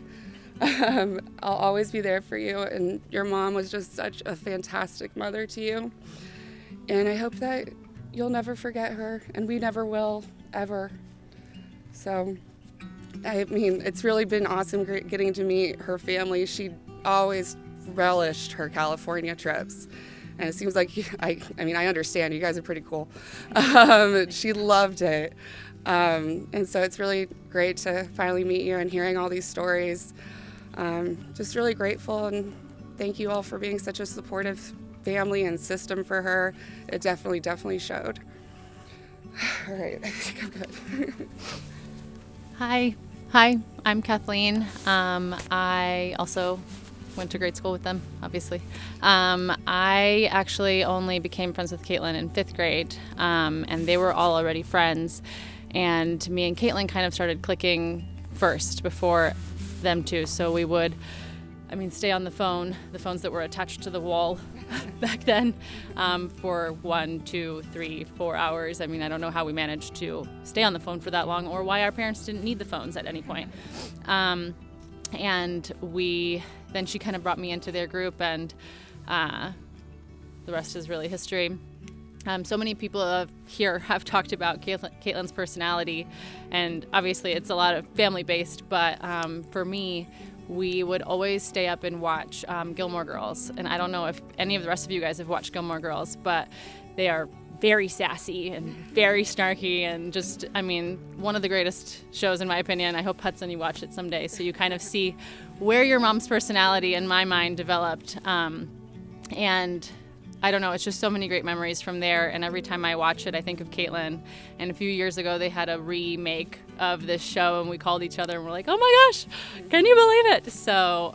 I'll always be there for you. And your mom was just such a fantastic mother to you. And I hope that you'll never forget her, and we never will, ever. So, I mean, it's really been awesome getting to meet her family. She always relished her California trips. And it seems like, I understand, you guys are pretty cool. She loved it. And so it's really great to finally meet you and hearing all these stories. Just really grateful, and thank you all for being such a supportive family and system for her. It definitely showed. All right, I think I'm good. Hi, I'm Kathleen. I also went to grade school with them, obviously. I actually only became friends with Kaitlin in 5th grade, and they were all already friends. And me and Kaitlin kind of started clicking first before them two. So we would, stay on the phone, the phones that were attached to the wall back then, for 1, 2, 3, 4 hours. I don't know how we managed to stay on the phone for that long or why our parents didn't need the phones at any point. And then she kind of brought me into their group, and the rest is really history. So many people here have talked about Kaitlin's personality, and obviously it's a lot of family-based, but for me, we would always stay up and watch Gilmore Girls. And I don't know if any of the rest of you guys have watched Gilmore Girls, but they are very sassy and very snarky and just, one of the greatest shows in my opinion. I hope, Hudson, you watch it someday so you kind of see where your mom's personality, in my mind, developed. And I don't know, it's just so many great memories from there, and every time I watch it, I think of Kaitlin. And a few years ago, they had a remake of this show, and we called each other, and we're like, oh my gosh, can you believe it? So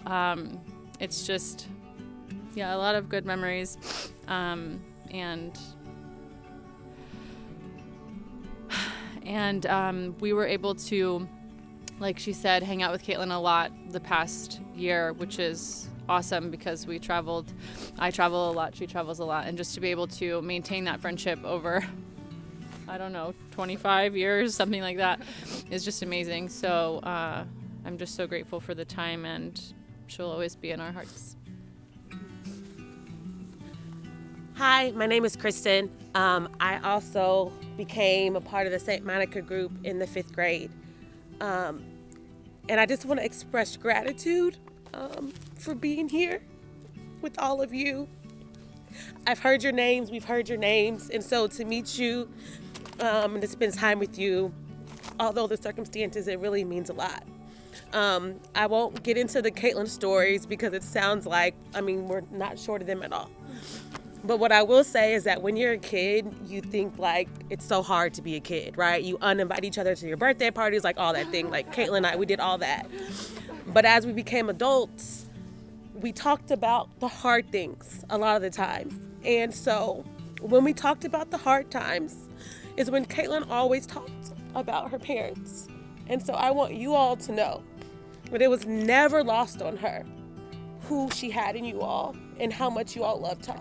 it's just, a lot of good memories. And we were able to, like she said, hang out with Kaitlin a lot the past year, which is awesome because I travel a lot, she travels a lot, and just to be able to maintain that friendship over, 25 years, something like that, is just amazing. So I'm just so grateful for the time, and she'll always be in our hearts. Hi, my name is Kristen. I also became a part of the St. Monica group in the 5th grade. And I just want to express gratitude for being here with all of you. I've heard your names, we've heard your names, and so to meet you and to spend time with you, although the circumstances, it really means a lot. I won't get into the Kaitlin stories because it sounds like, we're not short of them at all. But what I will say is that when you're a kid, you think like it's so hard to be a kid, right? You uninvite each other to your birthday parties, like all that thing. Like Kaitlin and I, we did all that. But as we became adults, we talked about the hard things a lot of the time. And so when we talked about the hard times is when Kaitlin always talked about her parents. And so I want you all to know that it was never lost on her who she had in you all and how much you all loved her.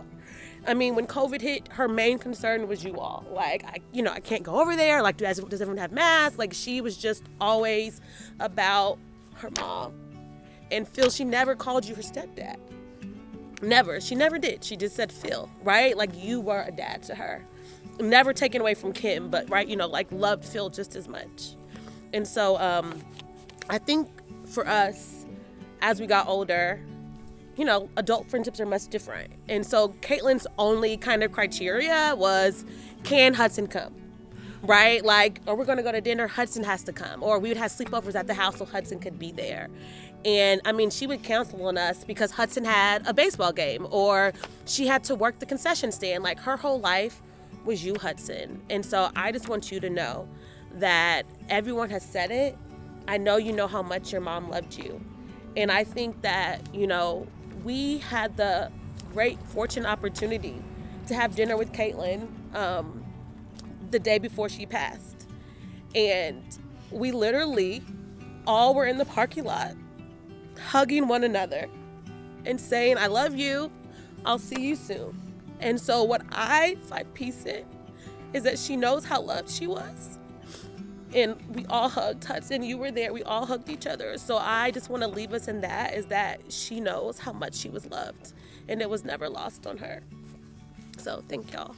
When COVID hit, her main concern was you all. Like, I can't go over there. Like, does everyone have masks? Like, she was just always about her mom. And Phil, she never called you her stepdad. Never. She never did. She just said Phil, right? Like, you were a dad to her. Never taken away from Kim, but, right, loved Phil just as much. And so I think for us, as we got older, adult friendships are much different. And so Kaitlin's only kind of criteria was, can Hudson come? Right? Like, or we're going to go to dinner, Hudson has to come. Or we would have sleepovers at the house so Hudson could be there. And she would counsel on us because Hudson had a baseball game or she had to work the concession stand. Like, her whole life was you, Hudson. And so I just want you to know that everyone has said it. I know you know how much your mom loved you. And I think that, we had the great fortune opportunity to have dinner with Kaitlin the day before she passed. And we literally all were in the parking lot hugging one another and saying, I love you, I'll see you soon. And so what I find peace in is that she knows how loved she was. And we all hugged. Hudson, you were there. We all hugged each other. So I just want to leave us in that, is that she knows how much she was loved. And it was never lost on her. So thank y'all.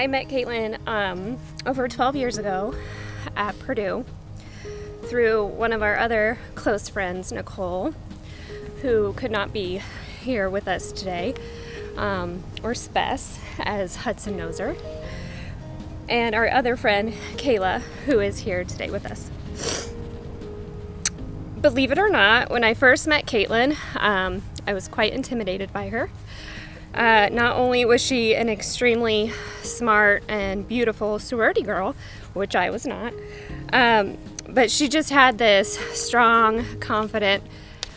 I met Kaitlin over 12 years ago at Purdue through one of our other close friends, Nicole, who could not be here with us today, or Spess, as Hudson knows her, and our other friend, Kayla, who is here today with us. Believe it or not, when I first met Kaitlin, I was quite intimidated by her. Not only was she an extremely smart and beautiful sorority girl, which I was not, but she just had this strong, confident,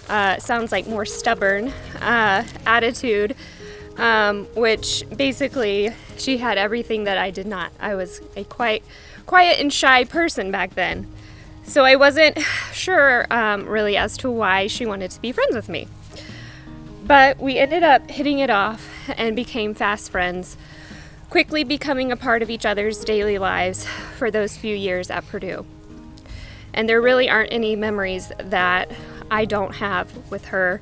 sounds like more stubborn attitude, which basically she had everything that I did not. I was a quite quiet and shy person back then. So I wasn't sure really as to why she wanted to be friends with me. But we ended up hitting it off and became fast friends, quickly becoming a part of each other's daily lives for those few years at Purdue. And there really aren't any memories that I don't have with her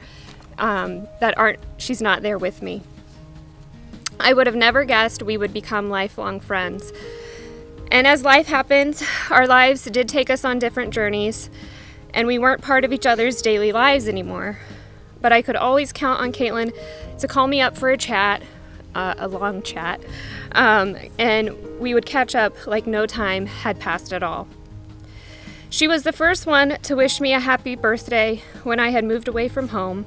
she's not there with me. I would have never guessed we would become lifelong friends. And as life happens, our lives did take us on different journeys, and we weren't part of each other's daily lives anymore. But I could always count on Kaitlin to call me up for a chat, a long chat, and we would catch up like no time had passed at all. She was the first one to wish me a happy birthday when I had moved away from home,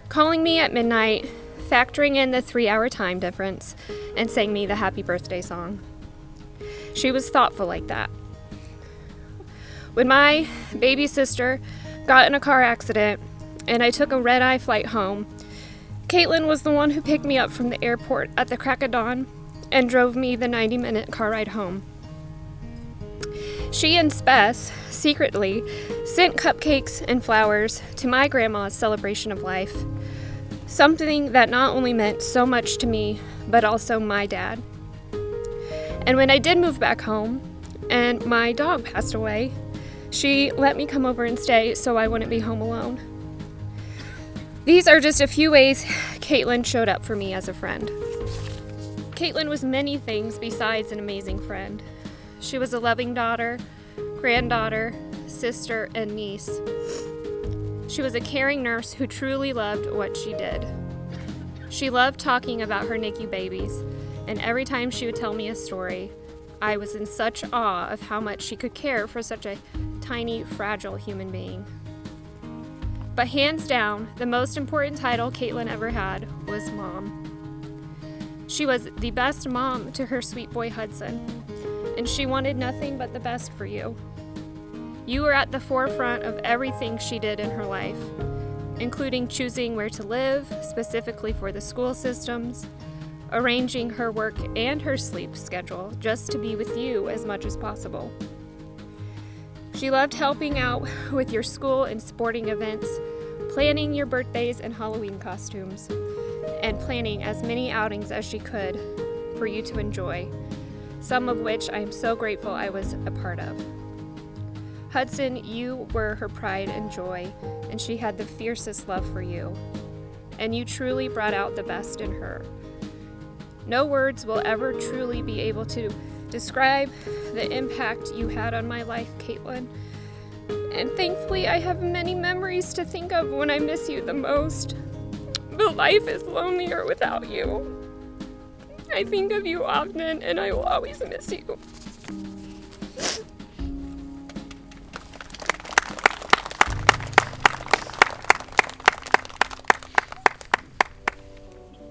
calling me at midnight, factoring in the 3-hour time difference, and sang me the happy birthday song. She was thoughtful like that. When my baby sister got in a car accident and I took a red-eye flight home, Kaitlin was the one who picked me up from the airport at the crack of dawn and drove me the 90-minute car ride home. She and Spess secretly sent cupcakes and flowers to my grandma's celebration of life, something that not only meant so much to me, but also my dad. And when I did move back home and my dog passed away, she let me come over and stay so I wouldn't be home alone. These are just a few ways Kaitlin showed up for me as a friend. Kaitlin was many things besides an amazing friend. She was a loving daughter, granddaughter, sister, and niece. She was a caring nurse who truly loved what she did. She loved talking about her NICU babies, and every time she would tell me a story, I was in such awe of how much she could care for such a tiny, fragile human being. But hands down, the most important title Kaitlin ever had was Mom. She was the best mom to her sweet boy Hudson, and she wanted nothing but the best for you. You were at the forefront of everything she did in her life, including choosing where to live, specifically for the school systems, arranging her work and her sleep schedule just to be with you as much as possible. She loved helping out with your school and sporting events, planning your birthdays and Halloween costumes, and planning as many outings as she could for you to enjoy, some of which I am so grateful I was a part of. Hudson, you were her pride and joy, and she had the fiercest love for you, and you truly brought out the best in her. No words will ever truly be able to describe the impact you had on my life, Kaitlin. And thankfully, I have many memories to think of when I miss you the most. But life is lonelier without you. I think of you often, and I will always miss you.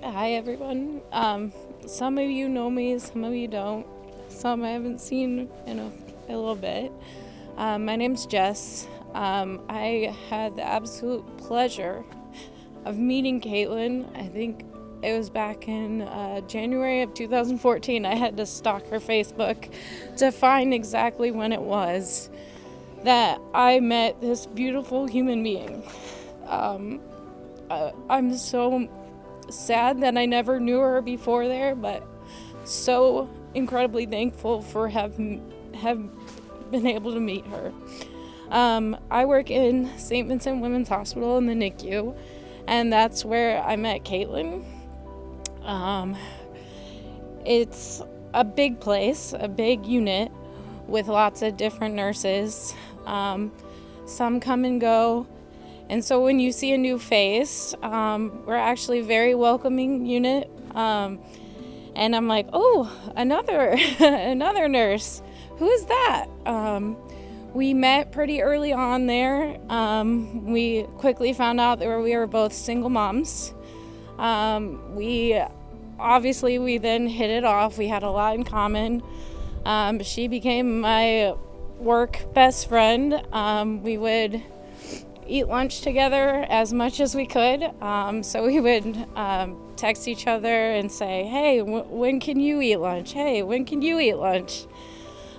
Hi, everyone. Some of you know me, some of you don't. Some I haven't seen in a little bit. My name's Jess. I had the absolute pleasure of meeting Kaitlin. I think it was back in January of 2014. I had to stalk her Facebook to find exactly when it was that I met this beautiful human being. I'm so sad that I never knew her before there, but so incredibly thankful for have been able to meet her. I work in St. Vincent Women's Hospital in the NICU, and that's where I met Kaitlin. It's a big place, a big unit with lots of different nurses. Some come and go, And so when you see a new face, we're actually a very welcoming unit. And I'm like, oh, another another nurse. Who is that? We met pretty early on there. We quickly found out that we were both single moms. We then hit it off. We had a lot in common. She became my work best friend. We would eat lunch together as much as we could. So we would text each other and say, hey, when can you eat lunch? Hey, when can you eat lunch?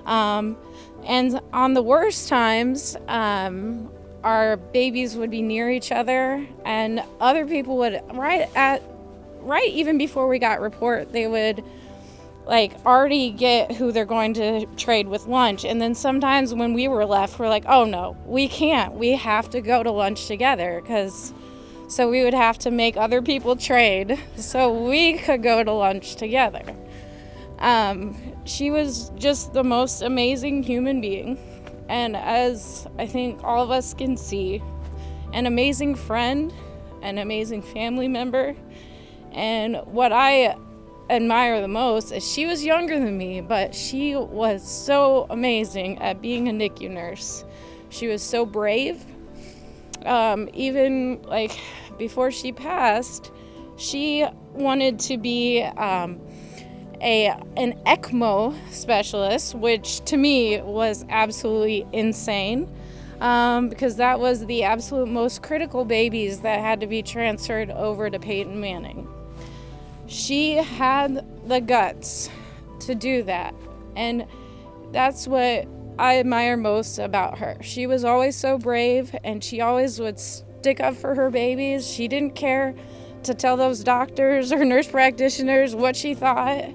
And on the worst times, our babies would be near each other, and other people would, right even before we got report, they would already get who they're going to trade with lunch. And then sometimes when we were left, we're like, oh no, we can't. We have to go to lunch together, so we would have to make other people trade so we could go to lunch together. She was just the most amazing human being. And as I think all of us can see, an amazing friend, an amazing family member. And what I admire the most is she was younger than me, but she was so amazing at being a NICU nurse. She was so brave. Even before she passed, she wanted to be an ECMO specialist, which to me was absolutely insane, because that was the absolute most critical babies that had to be transferred over to Peyton Manning. She had the guts to do that, and that's what I admire most about her. She was always so brave, and she always would stick up for her babies. She didn't care to tell those doctors or nurse practitioners what she thought,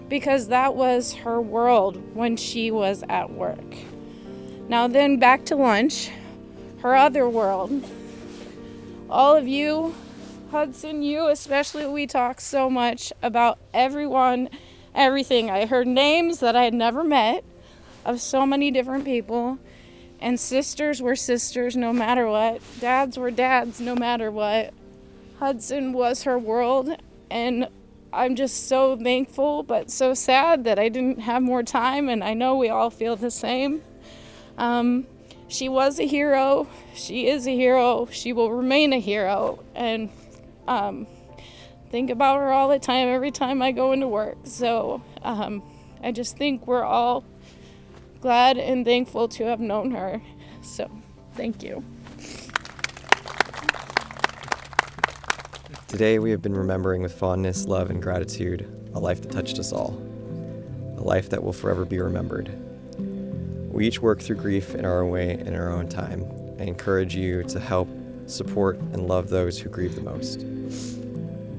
because that was her world when she was at work. Now then, back to lunch, her other world. All of you, Hudson, you especially, we talk so much about everyone, everything. I heard names that I had never met of so many different people, and sisters were sisters no matter what. Dads were dads no matter what. Hudson was her world, and I'm just so thankful but so sad that I didn't have more time, and I know we all feel the same. She was a hero. She is a hero. She will remain a hero, and think about her all the time, every time I go into work. So I just think we're all glad and thankful to have known her. So thank you. Today we have been remembering with fondness, love, and gratitude a life that touched us all, a life that will forever be remembered. We each work through grief in our own way, in our own time. I encourage you to help, support, and love those who grieve the most.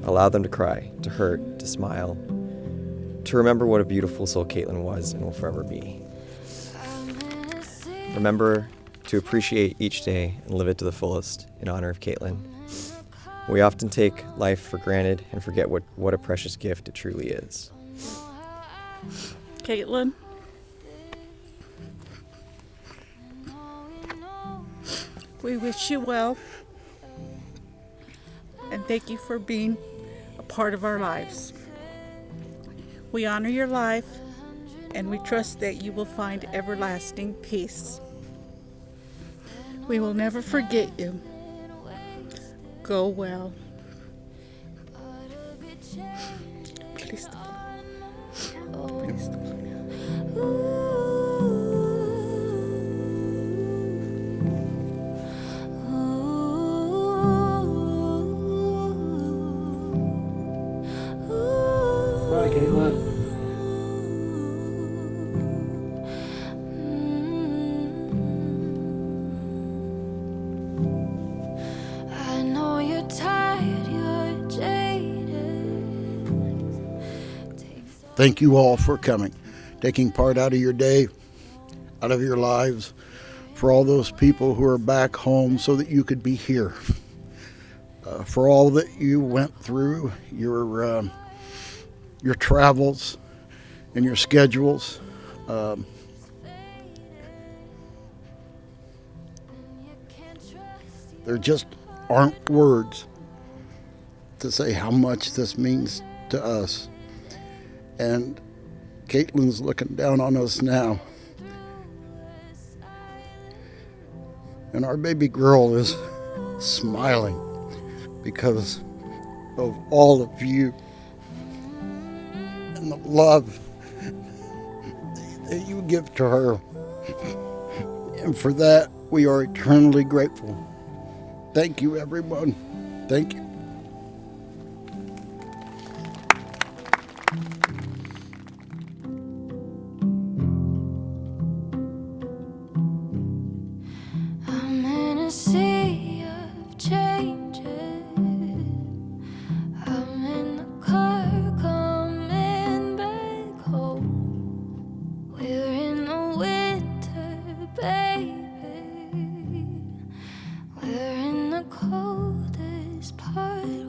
Allow them to cry, to hurt, to smile, to remember what a beautiful soul Kaitlin was and will forever be. Remember to appreciate each day and live it to the fullest in honor of Kaitlin. We often take life for granted and forget what a precious gift it truly is. Kaitlin, we wish you well, and thank you for being a part of our lives. We honor your life, and we trust that you will find everlasting peace. We will never forget you. Go well. Please don't. Please don't. Bye, Kaitlin. I know you're tired, you're jaded. Thank you all for coming, taking part out of your day, out of your lives, for all those people who are back home so that you could be here, for all that you went through, your travels and your schedules. There just aren't words to say how much this means to us. And Kaitlin's looking down on us now. And our baby girl is smiling because of all of you and the love that you give to her. And for that, we are eternally grateful. Thank you, everyone. Thank you. I'm in a sea of changes. I'm in the car coming back home. We're in the winter, baby. We're in the coldest part